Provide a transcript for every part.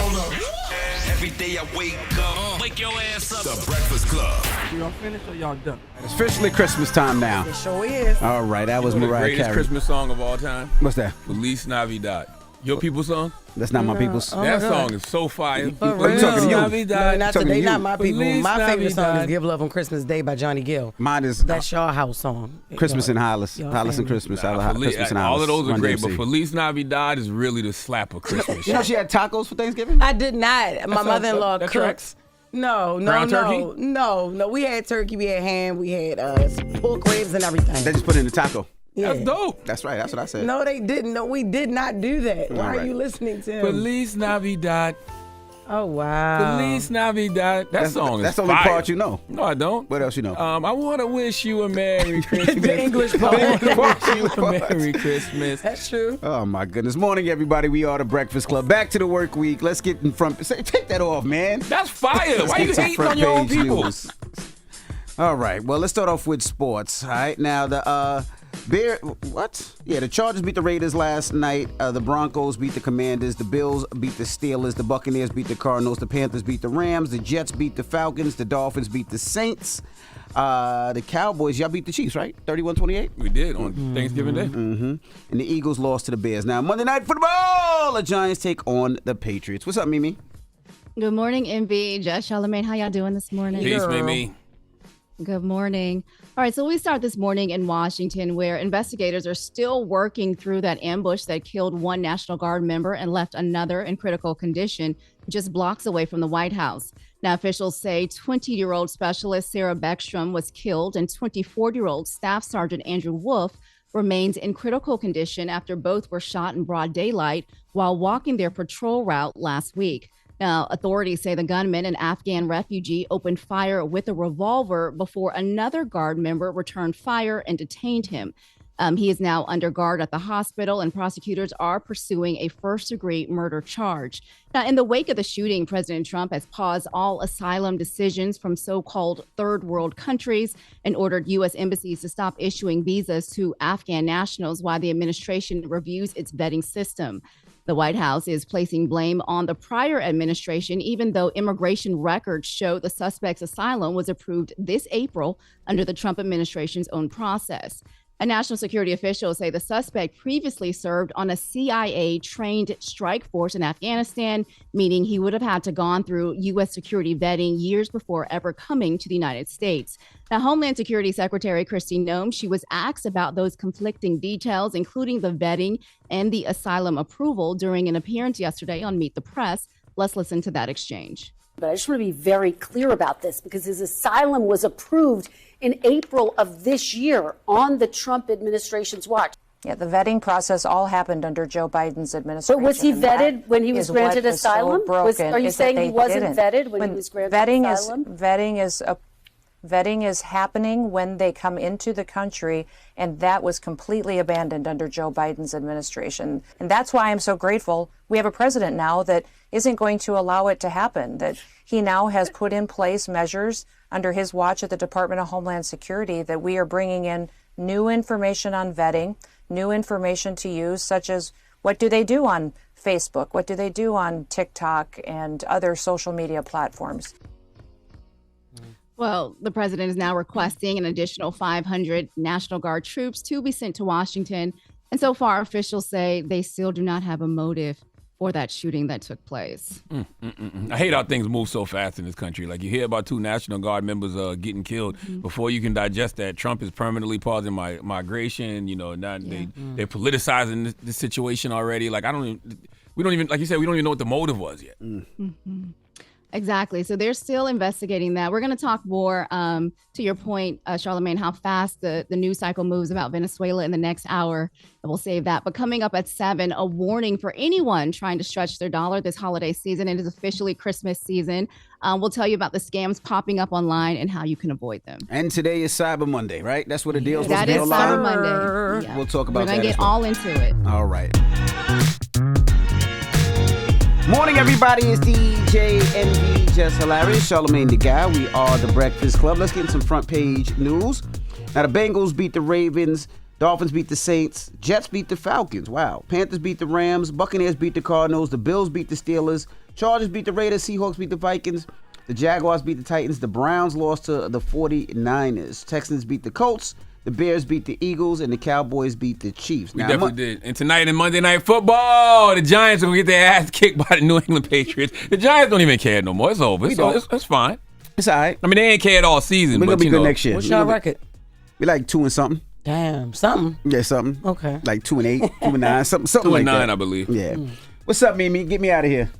Every day I wake up, wake your ass up. The Breakfast Club. Y'all finished or y'all done? It's officially Christmas time now. It sure is. All right, that was The Mariah greatest Carey. Christmas song of all time. What's that? Feliz Navidad. Your people's song? That's not my people's. That song is so fire. For real? talking to you? No, not Talking to today, you. not my people. Feliz My favorite song Navidad. is Give Love on Christmas Day by Johnny Gill. Mine is That Shaw House song. Christmas in Hollis. Y'all Hollis and family. Christmas. Feliz- Christmas in Hollis. all of those are Run great, DMC. but Feliz Navidad is really the slap of Christmas. You know she had tacos for Thanksgiving? I did not. My mother-in-law that cooks. tracks? No. Ground turkey? No. We had turkey, we had ham, we had pork ribs and everything. They just put it in the taco. Yeah. That's dope. That's right. That's what I said. No, they didn't. No, we did not do that. Why All are right. you listening to him? Feliz Navidad. Oh, wow. Feliz Navidad. That song is That's the only fire. part you know. No, I don't. What else you know? I want to wish you a Merry Christmas. The English part. I want to wish you a Merry Christmas. That's true. Oh my goodness. Morning, everybody. We are the Breakfast Club. Back to the work week. Let's get in front. Take that off, man. That's fire. Why you Get some hating front on your own page people? news. All right. Well, let's start off with sports. All right. Now, the the Chargers beat the Raiders last night. The Broncos beat the Commanders. The Bills beat the Steelers. The Buccaneers beat the Cardinals. The Panthers beat the Rams. The Jets beat the Falcons. The Dolphins beat the Saints. The Cowboys, y'all beat the Chiefs, right? 31-28? We did on Thanksgiving Day. Mm-hmm. And the Eagles lost to the Bears. Now, Monday Night Football, the Giants take on the Patriots. What's up, Mimi? Good morning, MV. Jess, Charlamagne, how y'all doing this morning? Peace, Mimi. Good morning. All right, so we start this morning in Washington, where investigators are still working through that ambush that killed one National Guard member and left another in critical condition just blocks away from the White House. Now, officials say 20-year-old specialist Sarah Beckstrom was killed and 24-year-old Staff Sergeant Andrew Wolf remains in critical condition after both were shot in broad daylight while walking their patrol route last week. Now, authorities say the gunman, an Afghan refugee, opened fire with a revolver before another Guard member returned fire and detained him. He is now under guard at the hospital, and prosecutors are pursuing a first-degree murder charge. Now, in the wake of the shooting, President Trump has paused all asylum decisions from so-called third world countries and ordered U.S. embassies to stop issuing visas to Afghan nationals while the administration reviews its vetting system. The White House is placing blame on the prior administration, even though immigration records show the suspect's asylum was approved this April under the Trump administration's own process. A national security official say the suspect previously served on a CIA-trained strike force in Afghanistan, meaning he would have had to gone through U.S. security vetting years before ever coming to the United States. Now, Homeland Security Secretary Kristi Noem, she was asked about those conflicting details, including the vetting and the asylum approval during an appearance yesterday on Meet the Press. Let's listen to that exchange. But I just want to be very clear about this because his asylum was approved in April of this year on the Trump administration's watch. Yeah, the vetting process all happened under Joe Biden's administration. But was he vetted when he was granted asylum? Are you saying he wasn't vetted when he was granted asylum? Vetting is happening when they come into the country, and that was completely abandoned under Joe Biden's administration. And that's why I'm so grateful we have a president now that isn't going to allow it to happen, that he now has put in place measures under his watch at the Department of Homeland Security that we are bringing in new information on vetting, new information to use, such as what do they do on Facebook, what do they do on TikTok and other social media platforms. Well, the president is now requesting an additional 500 National Guard troops to be sent to Washington. And so far, officials say they still do not have a motive for that shooting that took place. I hate how things move so fast in this country. Like, you hear about 2 National Guard members getting killed. Before you can digest that, Trump is permanently pausing migration. You know, now they're politicizing this situation already. Like, we don't even, like you said, we don't even know what the motive was yet. Exactly. So they're still investigating that. We're going to talk more to your point, Charlamagne, how fast the news cycle moves about Venezuela in the next hour. And we'll save that. But coming up at 7, a warning for anyone trying to stretch their dollar this holiday season. It is officially Christmas season. We'll tell you about the scams popping up online and how you can avoid them. And today is Cyber Monday, right? That's what the deal is. That is Cyber Monday. Yeah. We'll talk about that. We're going to get all into it. All right. Morning, everybody. It's DJ NV, Jess Hilarious, Charlamagne the Guy. We are the Breakfast Club. Let's get in some front page news. Now, the Bengals beat the Ravens. Dolphins beat the Saints. Jets beat the Falcons. Wow. Panthers beat the Rams. Buccaneers beat the Cardinals. The Bills beat the Steelers. Chargers beat the Raiders. Seahawks beat the Vikings. The Jaguars beat the Titans. The Browns lost to the 49ers. Texans beat the Colts. The Bears beat the Eagles. And the Cowboys beat the Chiefs. We definitely did. And tonight in Monday Night Football, the Giants are going to get their ass kicked by the New England Patriots. The Giants don't even care no more. It's over. It's fine. It's all right. I mean, they ain't cared all season. We're going to be good next year. What's your record? We like 2 and something. Damn, something. Yeah, something. Okay. Like 2 and 8, 2 and 9, something 2 like and 9, that. I believe. Yeah. What's up, Mimi? Get me out of here.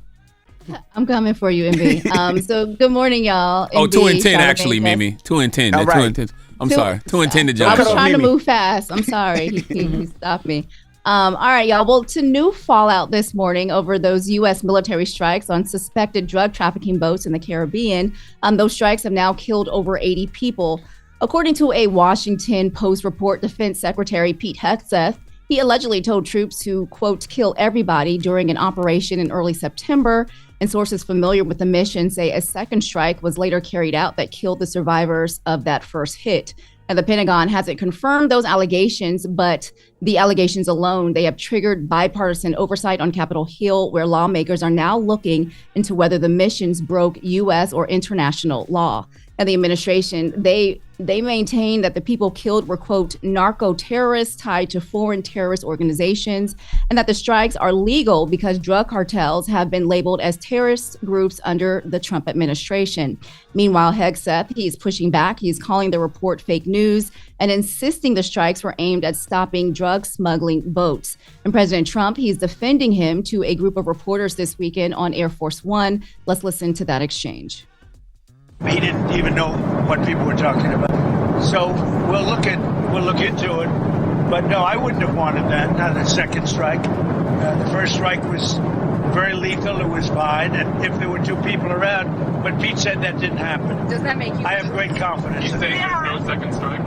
I'm coming for you, MB. So good morning, y'all. Oh, MB, 2 and 10 Charlamagne, actually, Jess. Mimi. 2 and 10. All They're 2 right. and 10. I'm sorry. 2 and 10 to I Giants. was Cut off trying to Mimi. move fast. I'm sorry. He stopped me. All right, y'all. Well, to new fallout this morning over those U.S. military strikes on suspected drug trafficking boats in the Caribbean. Those strikes have now killed over 80 people. According to a Washington Post report, Defense Secretary Pete Hegseth, he allegedly told troops to, quote, kill everybody during an operation in early September. And sources familiar with the mission say a second strike was later carried out that killed the survivors of that first hit. And the Pentagon hasn't confirmed those allegations, but the allegations alone, they have triggered bipartisan oversight on Capitol Hill, where lawmakers are now looking into whether the missions broke U.S. or international law. And the administration, they maintain that the people killed were, quote, narco-terrorists tied to foreign terrorist organizations, and that the strikes are legal because drug cartels have been labeled as terrorist groups under the Trump administration. Meanwhile, Hegseth, he's pushing back. He's calling the report fake news and insisting the strikes were aimed at stopping drug smuggling boats. And President Trump, he's defending him to a group of reporters this weekend on Air Force One. Let's listen to that exchange. He didn't even know what people were talking about. So we'll look into it. But no, I wouldn't have wanted that, not a second strike. The first strike was very lethal. It was fine. And if there were 2 people around, but Pete said that didn't happen. Does that make you? I have great confidence. You think there's no second strike?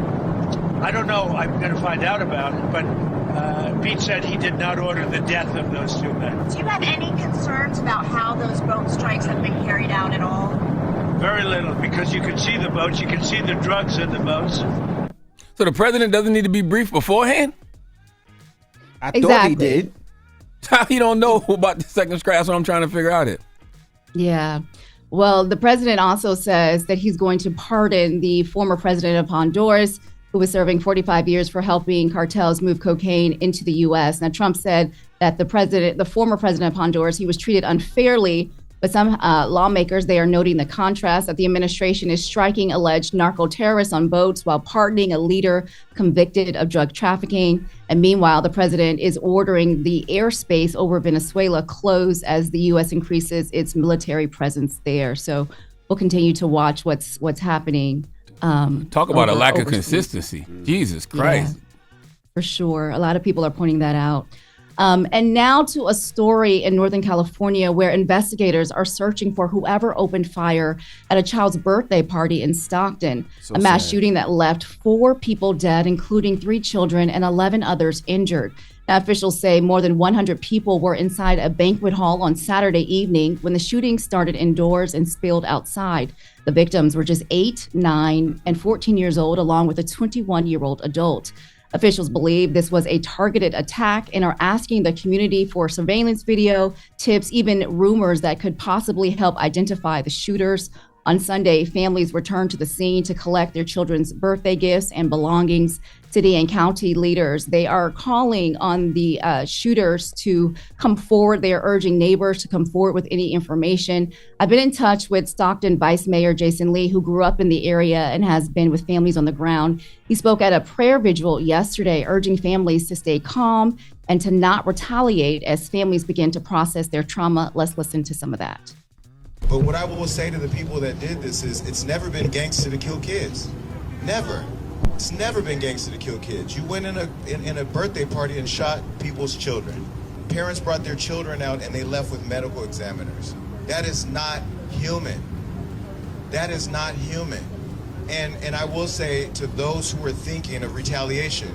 I don't know. I'm going to find out about it. But Pete said he did not order the death of those 2 men. Do you have any concerns about how those boat strikes have been carried out at all? Very little, because you can see the boats. You can see the drugs in the boats. So the president doesn't need to be briefed beforehand? I thought he did. How you don't know about the second strike? That's what I'm trying to figure out it. Yeah. Well, the president also says that he's going to pardon the former president of Honduras, who was serving 45 years for helping cartels move cocaine into the U.S. Now, Trump said that the former president of Honduras, he was treated unfairly. But some lawmakers, they are noting the contrast that the administration is striking alleged narco-terrorists on boats while pardoning a leader convicted of drug trafficking. And meanwhile, the president is ordering the airspace over Venezuela closed as the U.S. increases its military presence there. So we'll continue to watch what's happening. Talk about a lack of consistency. Jesus Christ. Yeah, for sure. A lot of people are pointing that out. And now to a story in Northern California where investigators are searching for whoever opened fire at a child's birthday party in Stockton. A mass shooting that left 4 people dead, including 3 children and 11 others injured. Now, officials say more than 100 people were inside a banquet hall on Saturday evening when the shooting started indoors and spilled outside. The victims were just 8, 9, and 14 years old, along with a 21-year-old adult. Officials believe this was a targeted attack and are asking the community for surveillance video, tips, even rumors that could possibly help identify the shooters. On Sunday, families returned to the scene to collect their children's birthday gifts and belongings. City and county leaders, they are calling on the shooters to come forward. They are urging neighbors to come forward with any information. I've been in touch with Stockton Vice Mayor Jason Lee, who grew up in the area and has been with families on the ground. He spoke at a prayer vigil yesterday, urging families to stay calm and to not retaliate as families begin to process their trauma. Let's listen to some of that. But what I will say to the people that did this is it's never been gangster to kill kids. Never. It's never been gangster to kill kids. You went in a birthday party and shot people's children. Parents brought their children out and they left with medical examiners. That is not human. That is not human. And I will say to those who are thinking of retaliation,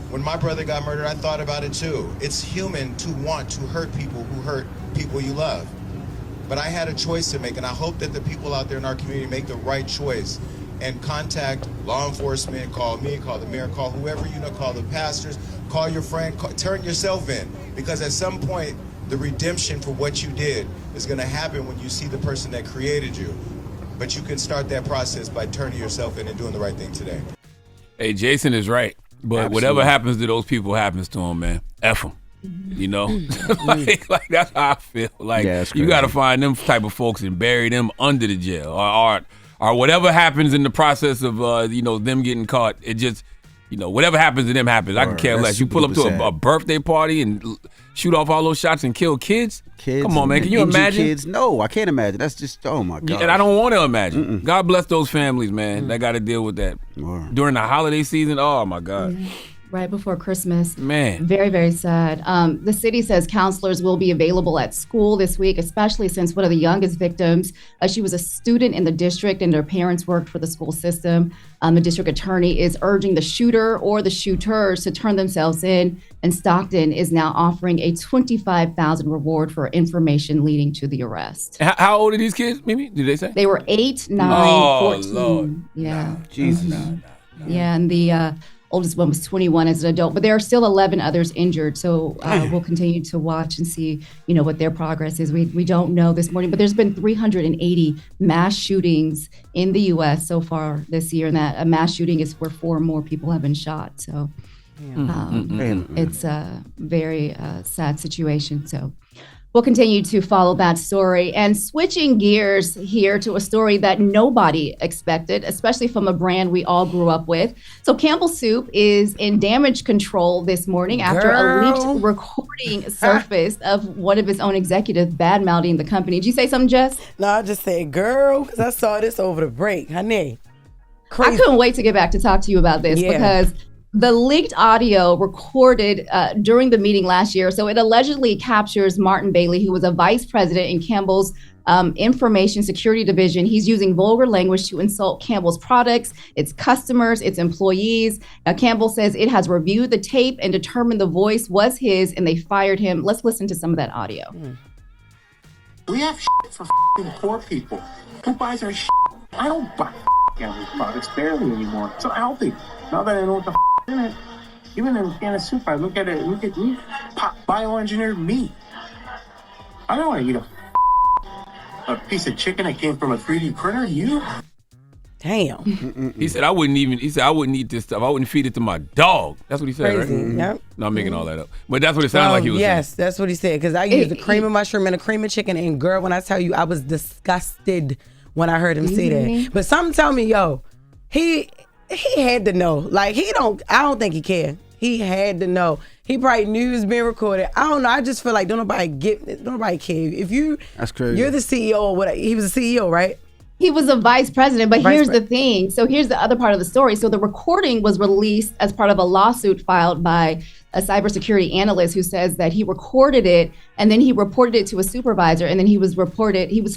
when my brother got murdered, I thought about it too. It's human to want to hurt people who hurt people you love. But I had a choice to make, and I hope that the people out there in our community make the right choice. and contact law enforcement, call me, call the mayor, call whoever you know, call the pastors, call your friend, turn yourself in. Because at some point, the redemption for what you did is going to happen when you see the person that created you. But you can start that process by turning yourself in and doing the right thing today. Hey, Jason is right. But whatever happens to those people happens to them, man. F them. You know? like that's how I feel. Like, you got to find them type of folks and bury them under the jail. Or whatever happens in the process of, them getting caught. It just, whatever happens to them happens. I can care less. You pull up to a birthday party and shoot off all those shots and kill kids? Come on, man. Can you imagine? Kids? No, I can't imagine. That's just, oh, my God. And I don't want to imagine. God bless those families, man, that got to deal with that. During the holiday season, oh, my God. Right before Christmas. Man. Very, very sad. The city says counselors will be available at school this week, especially since one of the youngest victims, she was a student in the district and her parents worked for the school system. The district attorney is urging the shooter or the shooters to turn themselves in, and Stockton is now offering a $25,000 reward for information leading to the arrest. How old are these kids, Mimi? Did they say? They were 8, 9, 14. Lord. Yeah. No. Jesus. Yeah, and the oldest one was 21 as an adult, but there are still 11 others injured. So we'll continue to watch and see, what their progress is. We don't know this morning, but there's been 380 mass shootings in the U.S. so far this year, and that a mass shooting is where 4 more people have been shot. So it's a very sad situation. So we'll continue to follow that story. And switching gears here to a story that nobody expected, especially from a brand we all grew up with. So Campbell Soup is in damage control this morning after a leaked recording surfaced of one of its own executives bad-mouthing the company. Did you say something, Jess? No, I just said, girl, because I saw this over the break. Honey, crazy. I couldn't wait to get back to talk to you about this because the leaked audio recorded during the meeting last year. So it allegedly captures Martin Bailey, who was a vice president in Campbell's information security division. He's using vulgar language to insult Campbell's products, its customers, its employees. Now, Campbell says it has reviewed the tape and determined the voice was his, and they fired him. Let's listen to some of that audio. We have shit for poor people. Who buys our shit? I don't buy Campbell's products barely anymore. So healthy. Now that I know what the in it, even in a can of soup, I look at it, look at me, bioengineered meat. I don't want to eat a piece of chicken that came from a 3D printer. You? Damn. He said I wouldn't eat this stuff. I wouldn't feed it to my dog. That's what he said, Crazy. right? Yep. No, I'm making all that up. But that's what it sounded like he was saying. Yes, that's what he said. Because I used a cream of mushroom and a cream of chicken. And girl, when I tell you, I was disgusted when I heard him say that. But something tell me, he had to know. Like, I don't think he cared. He had to know. He probably knew it was being recorded. I don't know. I just feel like don't nobody care. If that's crazy. You're the CEO or whatever. He was a CEO, right? He was a vice president, but here's the thing. So here's the other part of the story. So the recording was released as part of a lawsuit filed by a cybersecurity analyst who says that he recorded it and then he reported it to a supervisor, and then he was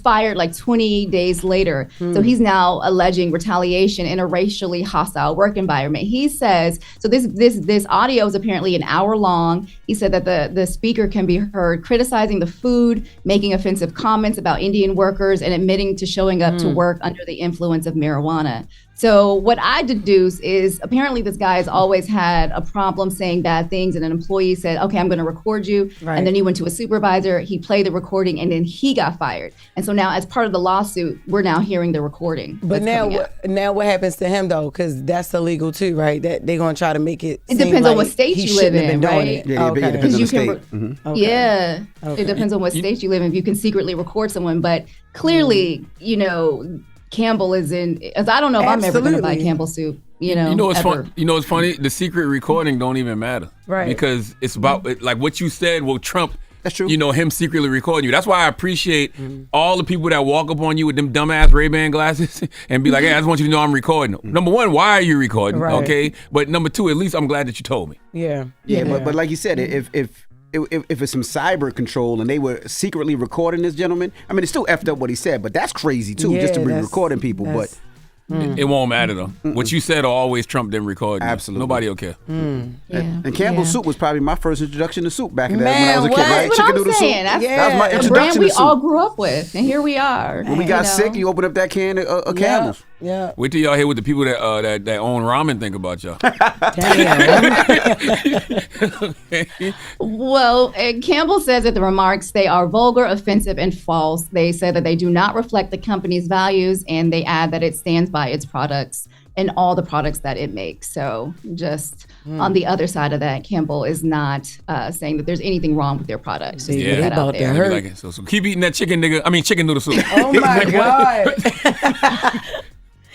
fired like 20 days later. So he's now alleging retaliation in a racially hostile work environment. He says, so this audio is apparently an hour long. He said that the speaker can be heard criticizing the food, making offensive comments about Indian workers, and admitting to showing up to work under the influence of marijuana. So what I deduce is apparently this guy has always had a problem saying bad things, and an employee said, okay, I'm going to record you. Right. And then he went to a supervisor, he played the recording, and then he got fired. And so now as part of the lawsuit, we're now hearing the recording. But now what happens to him though? Because that's illegal too, right? That they're going to try to make it It depends on what state you live in, right? Yeah, it depends on the state. Yeah, it depends on what state you live in. If you can secretly record someone, but clearly, Campbell is in, as I don't know if I'm ever going to buy Campbell Soup. You know what's funny? You know what's funny? The secret recording don't even matter, right? Because it's about like what you said will trump. That's true. Him secretly recording you. That's why I appreciate all the people that walk up on you with them dumbass Ray-Ban glasses and be like, "Hey, I just want you to know I'm recording." Number one, why are you recording? Right. Okay, but number two, at least I'm glad that you told me. Yeah. But like you said, if it's some cyber control and they were secretly recording this gentleman, I mean, it's still effed up what he said, but that's crazy too, just to be recording people. But it won't matter though. What you said will always trump them recording. Absolutely. Nobody will care. And Campbell Soup was probably my first introduction to soup back in when I was a kid, right? Chicken noodle soup. That was my introduction to soup. We all grew up with, and here we are. When we got sick, you opened up that can of Campbell's. Yeah. Wait till y'all hear what the people that own ramen think about y'all. Well, Campbell says that the remarks, they are vulgar, offensive, and false. They say that they do not reflect the company's values, and they add that it stands by its products and all the products that it makes. So just on the other side of that, Campbell is not saying that there's anything wrong with their products. Just put that out there. Like it. So keep eating that chicken noodle soup. Oh my God.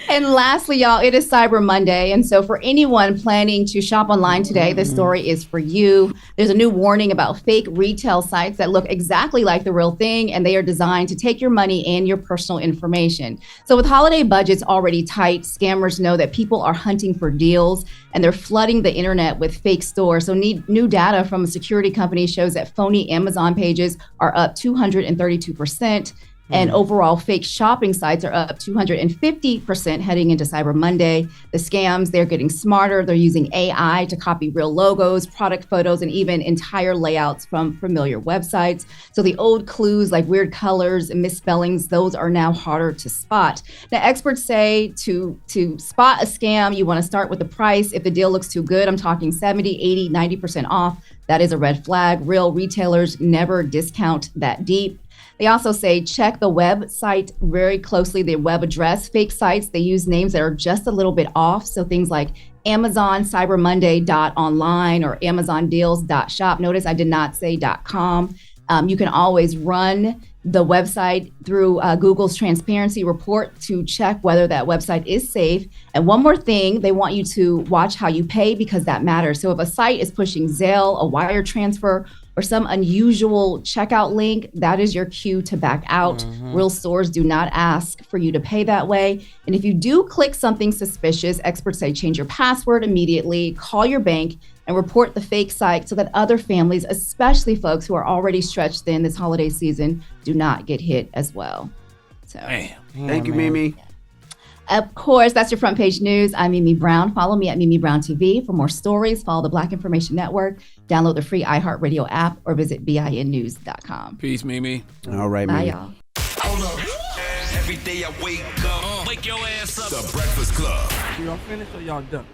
And lastly, y'all, it is Cyber Monday. And so for anyone planning to shop online today, this story is for you. There's a new warning about fake retail sites that look exactly like the real thing, and they are designed to take your money and your personal information. So with holiday budgets already tight, scammers know that people are hunting for deals, and they're flooding the internet with fake stores. So new data from a security company shows that phony Amazon pages are up 232%. And overall, fake shopping sites are up 250% heading into Cyber Monday. The scams, they're getting smarter. They're using AI to copy real logos, product photos, and even entire layouts from familiar websites. So the old clues like weird colors and misspellings, those are now harder to spot. Now, experts say to spot a scam, you want to start with the price. If the deal looks too good, I'm talking 70, 80, 90% off. That is a red flag. Real retailers never discount that deep. They also say check the website very closely, the web address. Fake sites, they use names that are just a little bit off. So things like Amazon cybermonday.online or amazondeals.shop. Notice I did not say .com. You can always run the website through Google's transparency report to check whether that website is safe. And one more thing, they want you to watch how you pay because that matters. So if a site is pushing Zelle, a wire transfer, or some unusual checkout link, that is your cue to back out. Real stores do not ask for you to pay that way. And if you do click something suspicious, experts say change your password immediately, call your bank, and report the fake site so that other families, especially folks who are already stretched thin this holiday season, do not get hit as well. So, Thank you, Mimi. Of course, that's your front page news. I'm Mimi Brown. Follow me at Mimi Brown TV for more stories. Follow the Black Information Network. Download the free iHeartRadio app or visit BINnews.com. Peace, Mimi. All right, Bye, Mimi. y'all. Hold up. Every day I wake up, wake your ass up. The Breakfast Club. Y'all finished or y'all done?